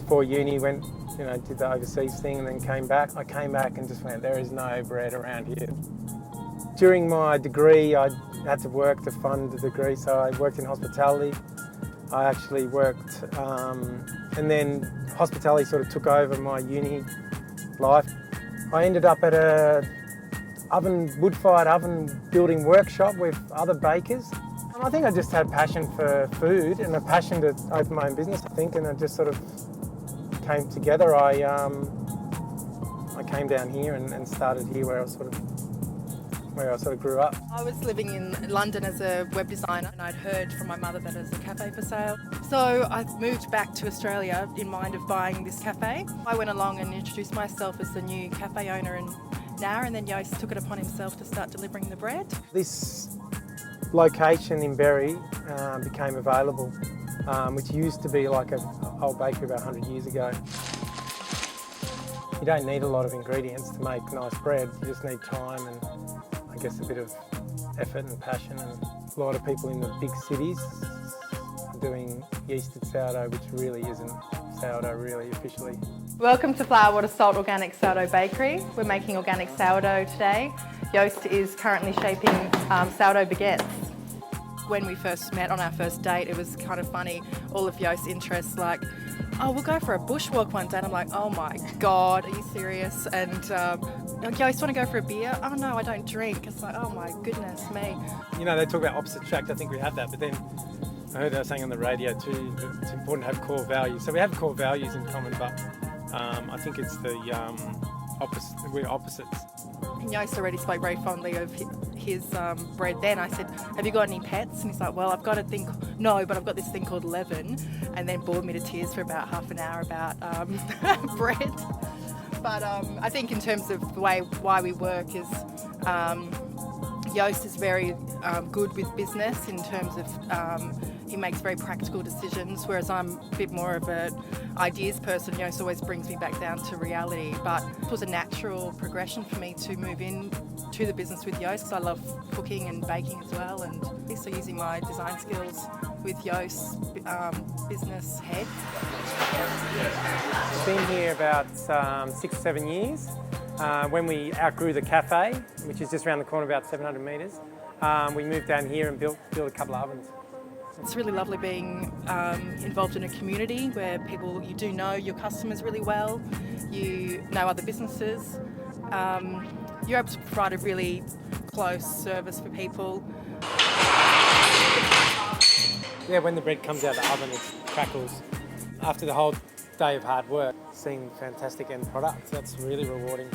before uni, went, did the overseas thing and then came back. I came back and just went, there is no bread around here. During my degree, I had to work to fund the degree, so I worked in hospitality. I actually worked, and then hospitality sort of took over my uni life. I ended up at a wood-fired oven building workshop with other bakers. And I think I just had a passion for food and a passion to open my own business, I think, and it just sort of came together. I came down here and started here where I sort of grew up. I was living in London as a web designer, and I'd heard from my mother that there's a cafe for sale. So I moved back to Australia in mind of buying this cafe. I went along and introduced myself as the new cafe owner and then Joost took it upon himself to start delivering the bread. This location in Berry became available, which used to be like an old bakery about 100 years ago. You don't need a lot of ingredients to make nice bread, you just need time and I guess a bit of effort and passion. And a lot of people in the big cities are doing yeasted sourdough, which really isn't sourdough really officially. Welcome to Flour, Water, Salt Organic Sourdough Bakery. We're making organic sourdough today. Joost is currently shaping sourdough baguettes. When we first met on our first date, it was kind of funny. All of Joost's interests, like, oh, we'll go for a bushwalk one day. And I'm like, oh my God, are you serious? And Joost, want to go for a beer? Oh no, I don't drink. It's like, oh my goodness me. They talk about opposite attract. I think we have that, but then I heard they were saying on the radio too that it's important to have core values. So we have core values in common, but I think it's the opposite. We're opposites. And Joost already spoke very fondly of his bread then. I said, have you got any pets? And he's like, well, I've got this thing called leaven, and then bored me to tears for about half an hour about bread. But I think in terms of the why we work is Joost is very good with business in terms of he makes very practical decisions, whereas I'm a bit more of an ideas person. Joost always brings me back down to reality. But it was a natural progression for me to move in to the business with Joost because I love cooking and baking as well, and so using my design skills with Joost's business head. I've been here about 6 or 7 years. When we outgrew the cafe, which is just around the corner, about 700 metres, we moved down here and built a couple of ovens. It's really lovely being involved in a community where you do know your customers really well, you know other businesses, you're able to provide a really close service for people. Yeah, when the bread comes out of the oven, it crackles. After the whole day of hard work, seeing fantastic end products, that's really rewarding.